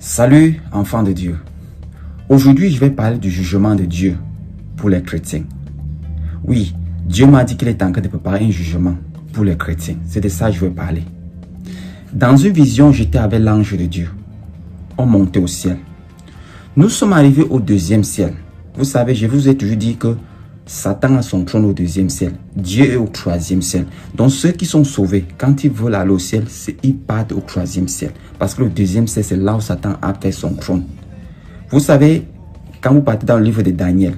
Salut, enfants de Dieu. Aujourd'hui, je vais parler du jugement de Dieu pour les chrétiens. Oui, Dieu m'a dit qu'il est en train de préparer un jugement pour les chrétiens. C'est de ça que je vais parler. Dans une vision, j'étais avec l'ange de Dieu. On montait au ciel. Nous sommes arrivés au deuxième ciel. Vous savez, je vous ai toujours dit que Satan a son trône au deuxième ciel. Dieu est au troisième ciel. Donc ceux qui sont sauvés, quand ils veulent aller au ciel, ils partent au troisième ciel. Parce que le deuxième ciel, c'est là où Satan a fait son trône. Vous savez, quand vous partez dans le livre de Daniel,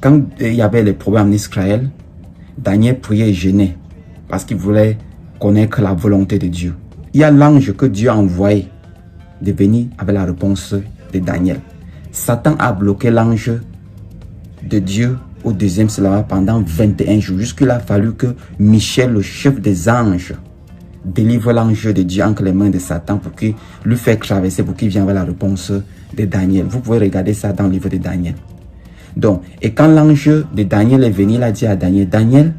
quand il y avait les problèmes en Israël, Daniel priait et jeûnait parce qu'il voulait connaître la volonté de Dieu. Il y a l'ange que Dieu a envoyé de venir avec la réponse de Daniel. Satan a bloqué l'ange de Dieu au deuxième ciel pendant 21 jours. Jusqu'il a fallu que Michel, le chef des anges, délivre l'ange de Dieu entre les mains de Satan pour qu'il lui fasse traverser, pour qu'il vienne avec la réponse de Daniel. Vous pouvez regarder ça dans le livre de Daniel. Donc, et quand l'ange de Daniel est venu, il a dit à Daniel, Daniel,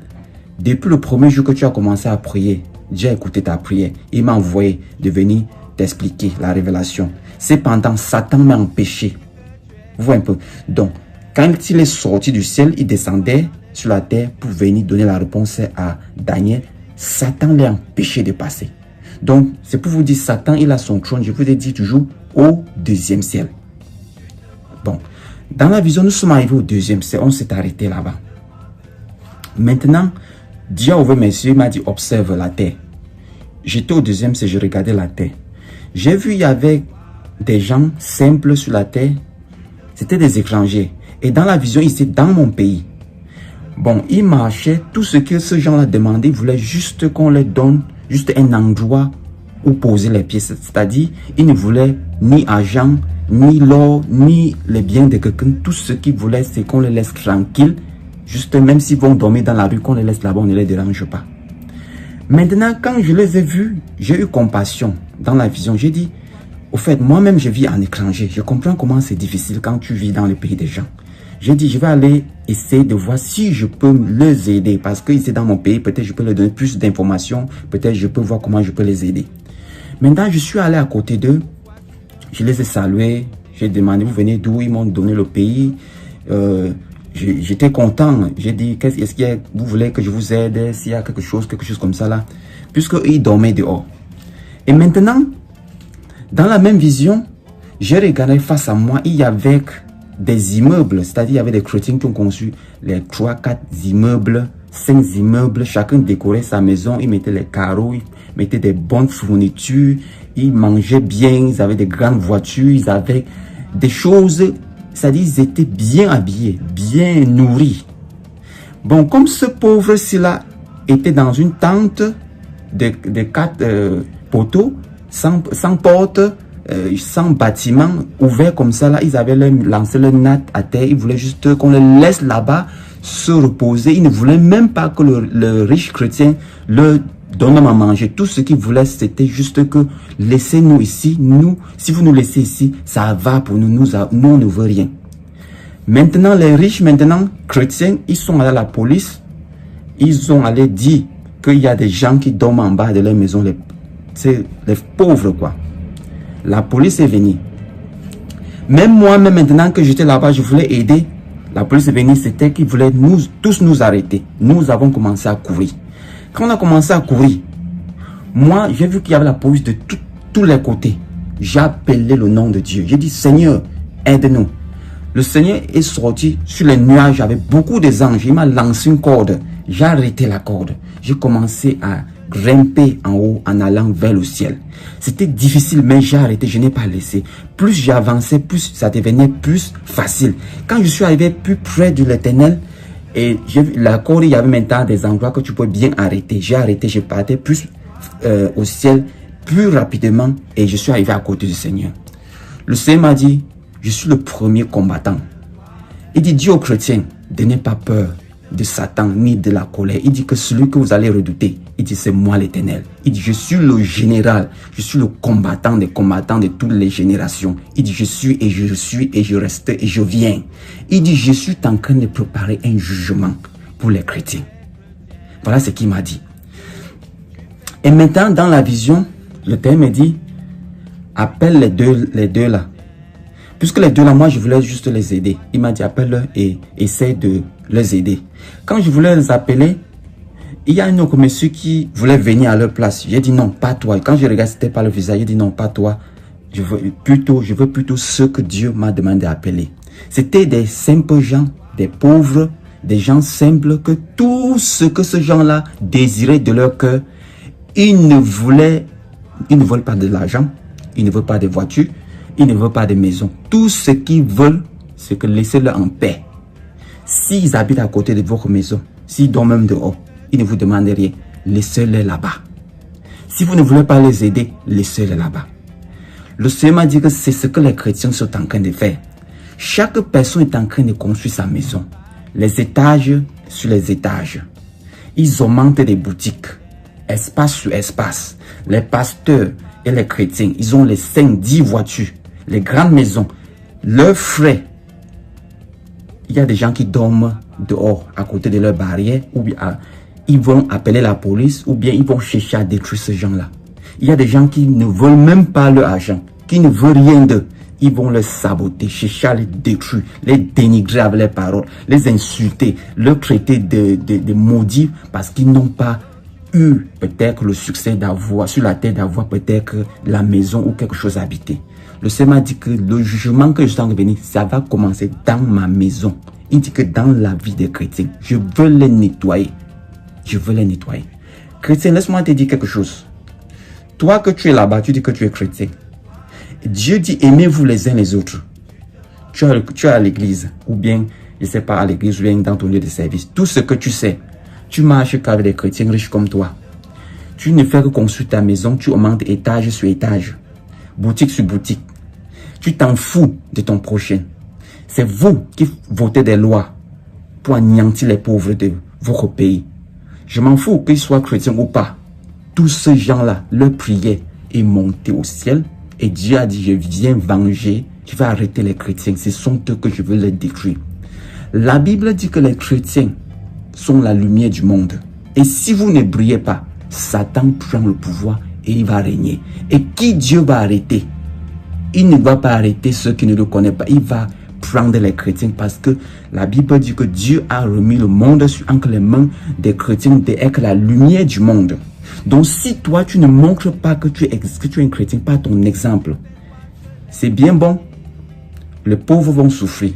depuis le premier jour que tu as commencé à prier, Dieu a écouté ta prière. Il m'a envoyé de venir t'expliquer la révélation. Cependant, Satan m'a empêché. Vous voyez un peu. Donc, quand il est sorti du ciel, il descendait sur la terre pour venir donner la réponse à Daniel. Satan l'a empêché de passer. Donc, c'est pour vous dire, Satan, il a son trône, je vous ai dit toujours, au deuxième ciel. Bon, dans la vision, nous sommes arrivés au deuxième ciel, on s'est arrêté là-bas. Maintenant, Dieu a ouvert mes yeux, il m'a dit, observe la terre. J'étais au deuxième ciel, je regardais la terre. J'ai vu, il y avait des gens simples sur la terre. C'était des étrangers. Et dans la vision, ici, dans mon pays. Bon, ils marchaient, tout ce que ces gens-là demandaient, ils voulaient juste qu'on leur donne juste un endroit où poser les pieds. C'est-à-dire, ils ne voulaient ni argent, ni l'or, ni les biens de quelqu'un. Tout ce qu'ils voulaient, c'est qu'on les laisse tranquilles. Juste, même s'ils vont dormir dans la rue, qu'on les laisse là-bas, on ne les dérange pas. Maintenant, quand je les ai vus, j'ai eu compassion dans la vision. J'ai dit, au fait, moi-même, je vis en étranger. Je comprends comment c'est difficile quand tu vis dans le pays des gens. J'ai dit, je vais aller essayer de voir si je peux les aider. Parce que ici dans mon pays, peut-être je peux leur donner plus d'informations. Peut-être je peux voir comment je peux les aider. Maintenant, je suis allé à côté d'eux. Je les ai salués. J'ai demandé, vous venez d'où? Ils m'ont donné le pays. J'étais content. J'ai dit, est-ce que vous voulez que je vous aide? S'il y a quelque chose comme ça là. Puisqu'ils dormaient dehors. Et maintenant, dans la même vision, j'ai regardé face à moi, il y avait des immeubles, c'est-à-dire il y avait des chrétiens qui ont conçu les 3, 4 immeubles, 5 immeubles, chacun décorait sa maison, ils mettaient les carreaux, ils mettaient des bonnes fournitures, ils mangeaient bien, ils avaient des grandes voitures, ils avaient des choses, c'est-à-dire ils étaient bien habillés, bien nourris. Bon, comme ce pauvre-ci-là était dans une tente de 4 poteaux, sans porte, sans bâtiment, ouvert comme ça, là, ils avaient lancé leur natte à terre, ils voulaient juste qu'on les laisse là-bas se reposer, ils ne voulaient même pas que le riche chrétien leur donne à manger. Tout ce qu'ils voulaient, c'était juste que laissez-nous ici, nous, si vous nous laissez ici, ça va pour nous, nous on ne veut rien. Maintenant, les riches, chrétiens, ils sont allés à la police, ils ont allé dire qu'il y a des gens qui dorment en bas de leur maison, c'est les pauvres quoi. La police est venue. Même moi-même maintenant que j'étais là-bas, je voulais aider. La police est venue, c'était qu'ils voulaient tous nous arrêter. Nous avons commencé à courir. Quand on a commencé à courir, moi j'ai vu qu'il y avait la police de tous les côtés. J'ai appelé le nom de Dieu. J'ai dit Seigneur, aide-nous. Le Seigneur est sorti sur les nuages avec beaucoup d'anges. Il m'a lancé une corde. J'ai arrêté la corde. J'ai commencé à grimper en haut en allant vers le ciel. C'était difficile, mais j'ai arrêté, je n'ai pas laissé. Plus j'avançais, plus ça devenait plus facile. Quand je suis arrivé plus près de l'Éternel, et j'ai vu la corde, il y avait maintenant des endroits que tu peux bien arrêter. J'ai arrêté, je partais plus au ciel, plus rapidement, et je suis arrivé à côté du Seigneur. Le Seigneur m'a dit, je suis le premier combattant. Il dit, dis aux chrétiens, de n'aie pas peur de Satan ni de la colère. Il dit que celui que vous allez redouter, il dit c'est moi l'Éternel. Il dit je suis le général, je suis le combattant des combattants de toutes les générations. Il dit je suis et je reste et je viens. Il dit je suis en train de préparer un jugement pour les chrétiens. Voilà ce qu'il m'a dit. Et maintenant dans la vision, le Père me dit appelle les deux là. Puisque les deux là, moi je voulais juste les aider. Il m'a dit appelle-le et essaie de les aider. Quand je voulais les appeler, il y a un autre monsieur qui voulait venir à leur place. J'ai dit non, pas toi. Et quand je regarde, c'était pas le visage. J'ai dit non, pas toi. Je veux plutôt ceux que Dieu m'a demandé d'appeler. C'était des simples gens, des pauvres, des gens simples que tout ce que ces gens-là désiraient de leur cœur, ils ne veulent pas de l'argent, ils ne veulent pas de voitures, ils ne veulent pas de maison. Tout ce qu'ils veulent, c'est que laissez-les en paix. S'ils habitent à côté de votre maison, s'ils dorment même dehors, ils ne vous demandent rien, laissez-les là-bas. Si vous ne voulez pas les aider, laissez-les là-bas. Le Seigneur m'a dit que c'est ce que les chrétiens sont en train de faire. Chaque personne est en train de construire sa maison. Les étages sur les étages. Ils augmentent des boutiques. Espace sur espace. Les pasteurs et les chrétiens, ils ont les 5-10 voitures. Les grandes maisons. Leurs frais. Il y a des gens qui dorment dehors, à côté de leurs barrières, ou bien ils vont appeler la police, ou bien ils vont chercher à détruire ces gens-là. Il y a des gens qui ne veulent même pas leur argent, qui ne veulent rien d'eux. Ils vont les saboter, chercher à les détruire, les dénigrer avec les paroles, les insulter, leur traiter de maudits parce qu'ils n'ont pas eu peut-être le succès d'avoir, sur la tête d'avoir peut-être la maison ou quelque chose à habiter. Le Seigneur m'a dit que le jugement que je suis en train de venir, ça va commencer dans ma maison. Il dit que dans la vie des chrétiens, je veux les nettoyer. Je veux les nettoyer. Chrétien, laisse-moi te dire quelque chose. Toi que tu es là-bas, tu dis que tu es chrétien. Dieu dit aimez-vous les uns les autres. Tu es à l'église, ou bien, je ne sais pas, à l'église, ou bien dans ton lieu de service. Tout ce que tu sais, tu marches qu'avec des chrétiens riches comme toi. Tu ne fais que construire ta maison, tu augmentes étage sur étage, boutique sur boutique. Tu t'en fous de ton prochain. C'est vous qui votez des lois pour anéantir les pauvres de votre pays. Je m'en fous qu'ils soient chrétiens ou pas. Tous ces gens-là, leur prière est montée au ciel. Et Dieu a dit, je viens venger, je vais arrêter les chrétiens. Ce sont eux que je veux les détruire. La Bible dit que les chrétiens sont la lumière du monde. Et si vous ne brillez pas, Satan prend le pouvoir et il va régner. Et qui Dieu va arrêter? Il ne va pas arrêter ceux qui ne le connaissent pas. Il va prendre les chrétiens parce que la Bible dit que Dieu a remis le monde entre les mains des chrétiens d'être la lumière du monde. Donc si toi tu ne montres pas que tu es un chrétien par ton exemple, c'est bien bon. Les pauvres vont souffrir.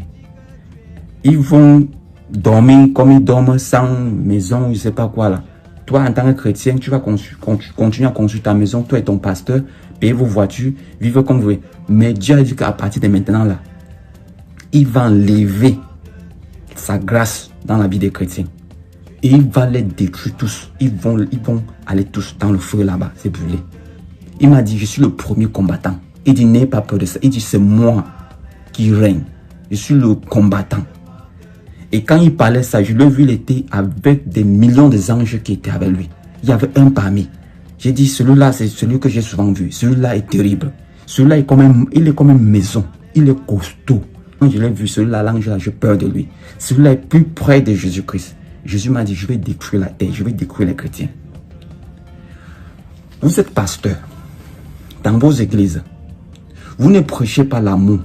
Ils vont dormir comme ils dorment sans maison, je ne sais pas quoi là. Toi en tant que chrétien, tu vas continuer à construire ta maison, toi et ton pasteur, payer vos voitures, vivre comme vous voulez. Mais Dieu a dit qu'à partir de maintenant là, il va enlever sa grâce dans la vie des chrétiens. Et il va les détruire tous. Ils vont aller tous dans le feu là-bas, c'est brûlé. Il m'a dit, je suis le premier combattant. Il dit, n'aie pas peur de ça. Il dit, c'est moi qui règne. Je suis le combattant. Et quand il parlait ça, je l'ai vu, il était avec des millions d'anges qui étaient avec lui. Il y avait un parmi. J'ai dit, celui-là, c'est celui que j'ai souvent vu. Celui-là est terrible. Celui-là, il est comme une maison. Il est costaud. Quand je l'ai vu, celui-là, l'ange, j'ai peur de lui. Celui-là est plus près de Jésus-Christ. Jésus m'a dit, je vais détruire la terre, je vais détruire les chrétiens. Vous êtes pasteur dans vos églises. Vous ne prêchez pas l'amour.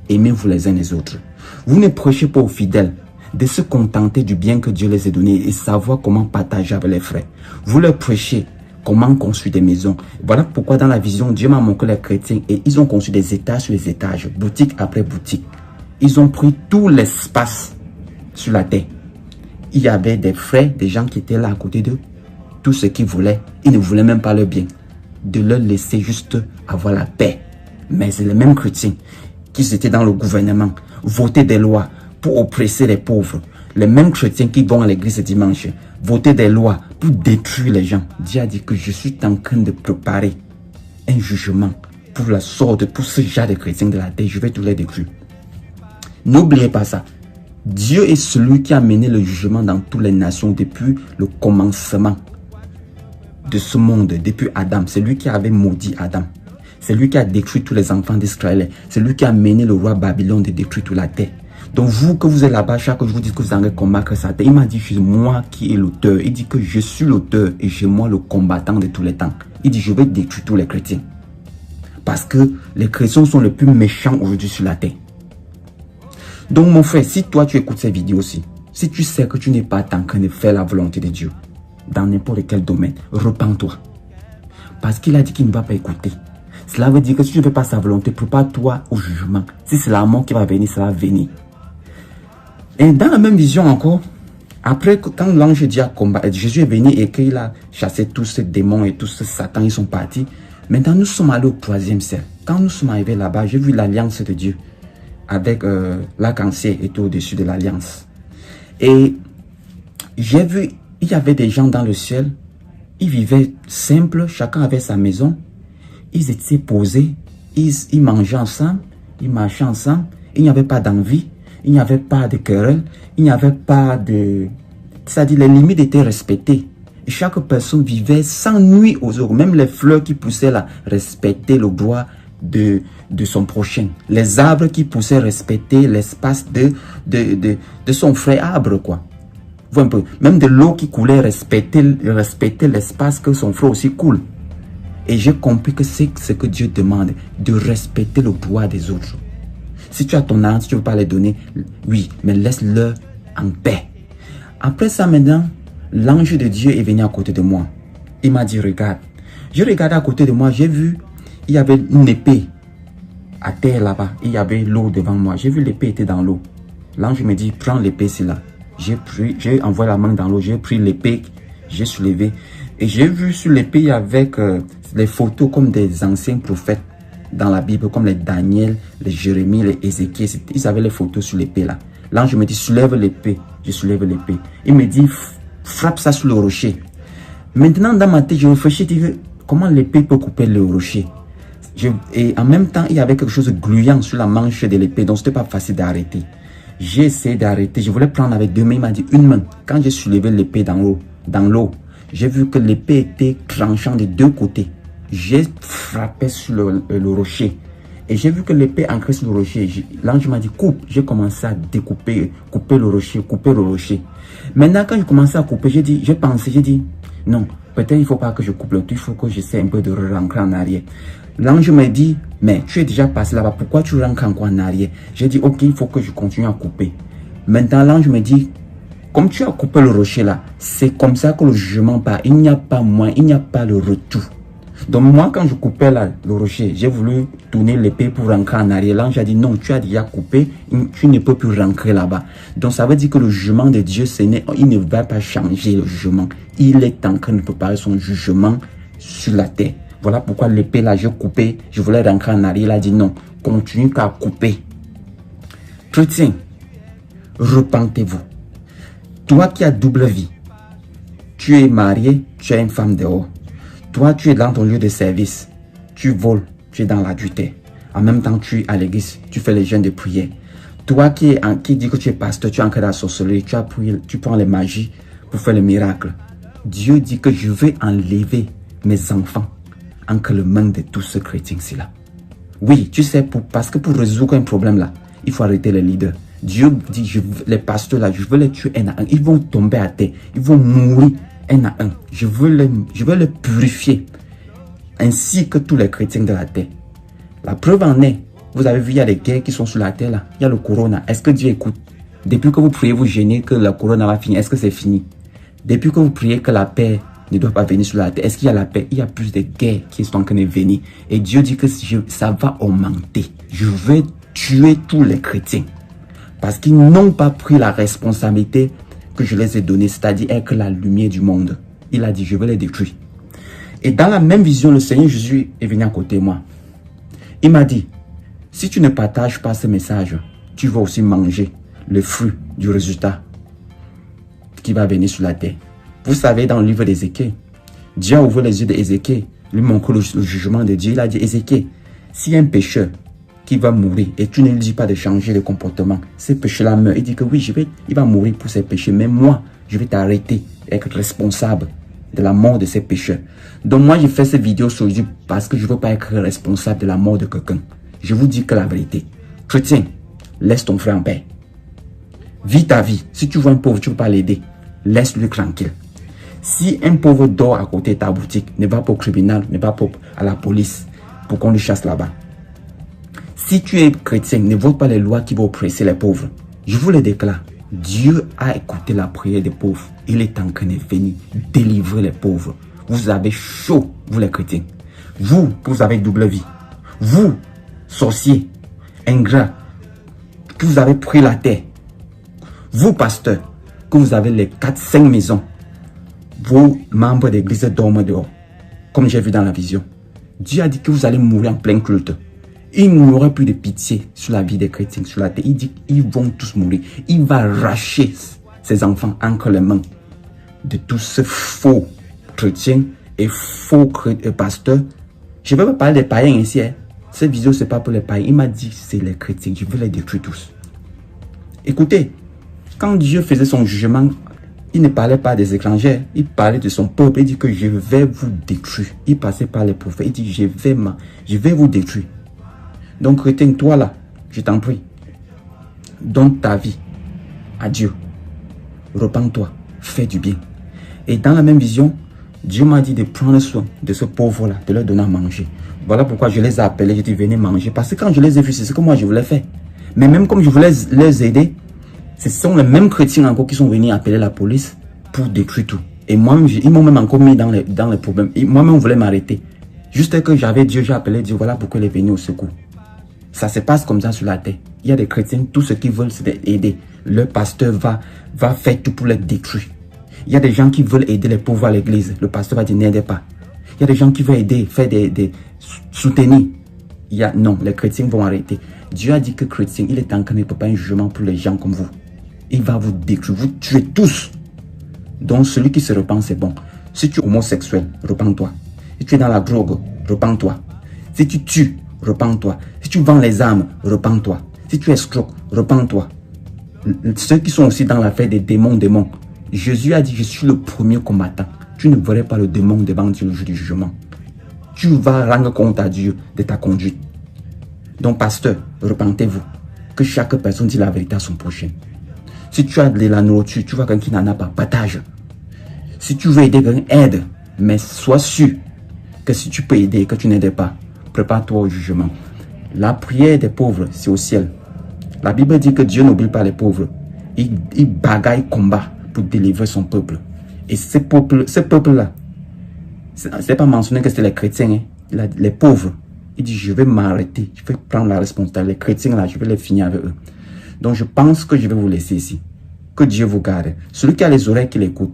Aimez-vous les uns les autres. Vous ne prêchez pas aux fidèles de se contenter du bien que Dieu les a donné et savoir comment partager avec les frères. Vous leur prêchez comment construire des maisons. Voilà pourquoi dans la vision, Dieu m'a montré les chrétiens et ils ont construit des étages sur les étages, boutique après boutique. Ils ont pris tout l'espace sur la terre. Il y avait des frères, des gens qui étaient là à côté d'eux. Tout ce qu'ils voulaient, ils ne voulaient même pas le bien. De leur laisser juste avoir la paix. Mais c'est les mêmes chrétiens qui étaient dans le gouvernement, voter des lois pour oppresser les pauvres. Les mêmes chrétiens qui vont à l'église ce dimanche, voter des lois pour détruire les gens. Dieu a dit que je suis en train de préparer un jugement pour la sorte, pour ce genre de chrétiens de la terre. Je vais tous les détruire. N'oubliez pas ça. Dieu est celui qui a mené le jugement dans toutes les nations depuis le commencement de ce monde, depuis Adam. C'est lui qui avait maudit Adam. C'est lui qui a détruit tous les enfants d'Israël. C'est lui qui a mené le roi Babylone de détruire toute la terre. Donc vous que vous êtes là-bas, chaque jour vous dites que vous allez combattre sa terre. Il m'a dit, c'est moi qui est l'auteur. Il dit que je suis l'auteur et c'est moi le combattant de tous les temps. Il dit, je vais détruire tous les chrétiens. Parce que les chrétiens sont les plus méchants aujourd'hui sur la terre. Donc mon frère, si toi tu écoutes ces vidéos aussi, si tu sais que tu n'es pas en train de faire la volonté de Dieu, dans n'importe quel domaine, repens-toi. Parce qu'il a dit qu'il ne va pas écouter. Cela veut dire que si tu ne fais pas sa volonté, prépare-toi au jugement. Si c'est la mort qui va venir, ça va venir. Et dans la même vision encore, après quand l'ange dit à combattre, Jésus est venu et qu'il a chassé tous ces démons et tous ces satans, ils sont partis. Maintenant, nous sommes allés au 3e ciel. Quand nous sommes arrivés là-bas, j'ai vu l'alliance de Dieu avec l'arc-en-ciel était au-dessus de l'alliance. Et j'ai vu, il y avait des gens dans le ciel, ils vivaient simple, chacun avait sa maison, ils étaient posés, ils mangeaient ensemble, ils marchaient ensemble, il n'y avait pas d'envie, il n'y avait pas de querelle, il n'y avait pas de... C'est-à-dire les limites étaient respectées. Et chaque personne vivait sans nuit aux autres. Même les fleurs qui poussaient là respectaient le droit de son prochain. Les arbres qui poussaient respectaient l'espace de son frère arbre, quoi. Vous un peu. Même de l'eau qui coulait respectait l'espace que son frère aussi coule. Et j'ai compris que c'est ce que Dieu demande, de respecter le droit des autres. Si tu as ton âme, si tu ne veux pas les donner, oui, mais laisse-le en paix. Après ça maintenant, l'ange de Dieu est venu à côté de moi. Il m'a dit, regarde. Je regardais à côté de moi, j'ai vu, il y avait une épée à terre là-bas. Il y avait l'eau devant moi. J'ai vu l'épée était dans l'eau. L'ange me dit, prends l'épée, c'est là. J'ai envoyé la main dans l'eau, j'ai pris l'épée, j'ai soulevé. Et j'ai vu sur l'épée avec les photos comme des anciens prophètes dans la Bible, comme les Daniel, les Jérémie, les Ézéchiel. Ils avaient les photos sur l'épée là. L'ange me dit, soulève l'épée. Je soulève l'épée. Il me dit, frappe ça sur le rocher. Maintenant, dans ma tête, je réfléchis, je dis, comment l'épée peut couper le rocher? Et en même temps, il y avait quelque chose de gluant sur la manche de l'épée, donc ce n'était pas facile d'arrêter. J'ai essayé d'arrêter. Je voulais prendre avec deux mains. Il m'a dit une main. Quand j'ai soulevé l'épée dans l'eau, j'ai vu que l'épée était tranchante de deux côtés. J'ai frappé sur le rocher. Et j'ai vu que l'épée ancrée sur le rocher. L'ange m'a dit coupe. J'ai commencé à couper le rocher. Maintenant, quand j'ai commencé à couper, j'ai dit non, peut-être il ne faut pas que je coupe le tout. Il faut que j'essaie un peu de rentrer en arrière. L'ange m'a dit, mais tu es déjà passé là-bas, pourquoi tu rentres encore en arrière? J'ai dit, ok, il faut que je continue à couper. Maintenant, l'ange me dit, comme tu as coupé le rocher là, c'est comme ça que le jugement part. Il n'y a pas moins, il n'y a pas le retour. Donc moi, quand je coupais là, le rocher, j'ai voulu tourner l'épée pour rentrer en arrière. L'ange a dit, non, tu as déjà coupé, tu ne peux plus rentrer là-bas. Donc ça veut dire que le jugement de Dieu, il ne va pas changer le jugement. Il est en train de préparer son jugement sur la terre. Voilà pourquoi l'épée là, j'ai coupé, je voulais rentrer en arrière. Il a dit non, continue qu'à couper. Chrétien, repentez-vous. Toi qui as double vie, tu es marié, tu as une femme dehors. Toi, tu es dans ton lieu de service, tu voles, tu es dans l'adultère. En même temps, tu es à l'église, tu fais les jeûnes de prière. Toi qui dis que tu es pasteur, tu es ancré dans la sorcellerie, tu prends les magies pour faire les miracles. Dieu dit que je vais enlever mes enfants entre les mains de tous ces chrétiens-ci là. Oui, tu sais, parce que pour résoudre un problème là, il faut arrêter les leaders. Dieu dit, les pasteurs là, je veux les tuer un à un. Ils vont tomber à terre, ils vont mourir un à un. Je veux les purifier, ainsi que tous les chrétiens de la terre. La preuve en est, vous avez vu, il y a des guerres qui sont sur la terre là. Il y a le corona. Est-ce que Dieu écoute? Depuis que vous priez, vous gênez que le corona va finir. Est-ce que c'est fini? Depuis que vous priez que la paix ne doit pas venir sur la terre, est-ce qu'il y a la paix? Il y a plus de guerres qui sont en train de venir. Et Dieu dit que ça va augmenter. Je vais tuer tous les chrétiens. Parce qu'ils n'ont pas pris la responsabilité que je les ai donnée, c'est-à-dire être la lumière du monde. Il a dit, je vais les détruire. Et dans la même vision, le Seigneur Jésus est venu à côté de moi. Il m'a dit, si tu ne partages pas ce message, tu vas aussi manger le fruit du résultat qui va venir sur la terre. Vous savez, dans le livre d'Ézéchiel, Dieu a ouvert les yeux d'Ézéchiel, lui montre le jugement de Dieu. Il a dit, Ézéchiel, s'il y a un pécheur qui va mourir et tu ne lui dis pas de changer de comportement, ce péché-là meurt. Il dit que oui, il va mourir pour ses péchés, mais moi, je vais t'arrêter, être responsable de la mort de ces pécheurs. Donc moi, j'ai fait cette vidéo sur YouTube parce que je ne veux pas être responsable de la mort de quelqu'un. Je vous dis que la vérité. Chrétien, laisse ton frère en paix. Vis ta vie. Si tu vois un pauvre, tu ne peux pas l'aider. Laisse-le tranquille. Si un pauvre dort à côté de ta boutique, ne va pas au tribunal, ne va pas à la police. pour qu'on le chasse là-bas. Si tu es chrétien, ne vote pas les lois qui vont oppresser les pauvres. Je vous le déclare, Dieu a écouté la prière des pauvres. Il est en train de venir délivrer les pauvres. Vous avez chaud, vous les chrétiens. Vous, que vous avez double vie. Vous, sorciers, ingrats, que vous avez pris la terre. Vous, pasteurs, que vous avez les 4-5 maisons. Vos membres d'église dorment dehors, comme j'ai vu dans la vision. Dieu a dit que vous allez mourir en plein culte. Il n'y aura plus de pitié sur la vie des chrétiens, sur la terre. Il dit qu'ils vont tous mourir. Il va arracher ses enfants entre les mains de tous ces faux chrétiens et faux pasteurs. Je ne vais pas parler des païens ici. Hein. Cette vidéo, ce n'est pas pour les païens. Il m'a dit c'est les chrétiens. Je veux les détruire tous. Écoutez, quand Dieu faisait son jugement, il ne parlait pas des étrangers. Il parlait de son peuple. Il dit que je vais vous détruire. Il passait par les prophètes. Il dit je vais vous détruire. Donc, chrétien, toi là, je t'en prie, donne ta vie à Dieu. Repends-toi, fais du bien. Et dans la même vision, Dieu m'a dit de prendre soin de ce pauvre-là, de leur donner à manger. Voilà pourquoi je les ai appelés, je dis venez manger. Parce que quand je les ai vus, c'est ce que moi je voulais faire. Mais même comme je voulais les aider, ce sont les mêmes chrétiens encore qui sont venus appeler la police pour détruire tout. Et moi, ils m'ont même encore mis dans les problèmes. Moi-même, on voulait m'arrêter. Juste que j'avais Dieu, j'ai appelé Dieu, voilà pourquoi il est venu au secours. Ça se passe comme ça sur la terre. Il y a des chrétiens, tout ce qu'ils veulent, c'est aider. Le pasteur va faire tout pour les détruire. Il y a des gens qui veulent aider les pauvres à l'église. Le pasteur va dire n'aidez pas. Il y a des gens qui veulent aider, faire des soutenir. Non, les chrétiens vont arrêter. Dieu a dit que chrétien, il est en train de préparer un jugement pour les gens comme vous. Il va vous détruire, vous tuer tous. Donc celui qui se repent, c'est bon. Si tu es homosexuel, repens-toi. Si tu es dans la drogue, repens-toi. Si tu tues, repens-toi. Si tu vends les armes, repens-toi. Si tu escroques, repens-toi. Ceux qui sont aussi dans l'affaire des démons. Jésus a dit, je suis le premier combattant. Tu ne verrais pas le démon devant Dieu le jour du jugement. Tu vas rendre compte à Dieu de ta conduite. Donc, pasteur, repentez-vous. Que chaque personne dise la vérité à son prochain. Si tu as de la nourriture, tu vois quelqu'un qui n'en a pas, partage. Si tu veux aider quelqu'un, aide. Mais sois sûr que si tu peux aider et que tu n'aides pas, prépare-toi au jugement. La prière des pauvres, c'est au ciel. La Bible dit que Dieu n'oublie pas les pauvres. Il bagaille combat pour délivrer son peuple. Et ce peuple-là, c'est pas mentionné que c'est les chrétiens, hein. Les pauvres. Il dit, je vais m'arrêter, je vais prendre la responsabilité. Les chrétiens, là, je vais les finir avec eux. Donc, je pense que je vais vous laisser ici. Que Dieu vous garde. Celui qui a les oreilles, qui l'écoute.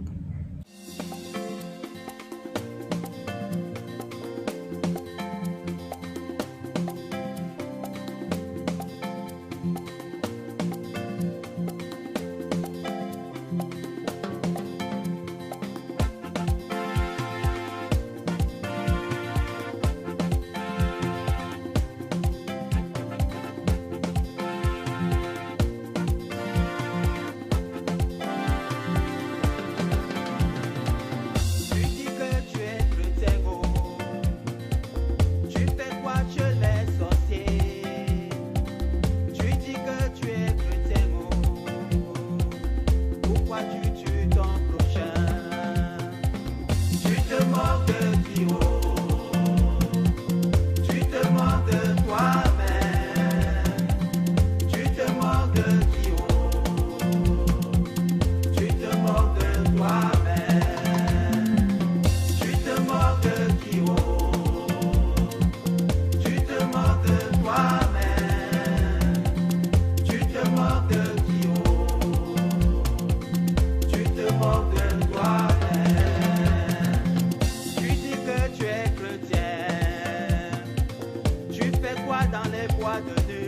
Dans les bois de nuit.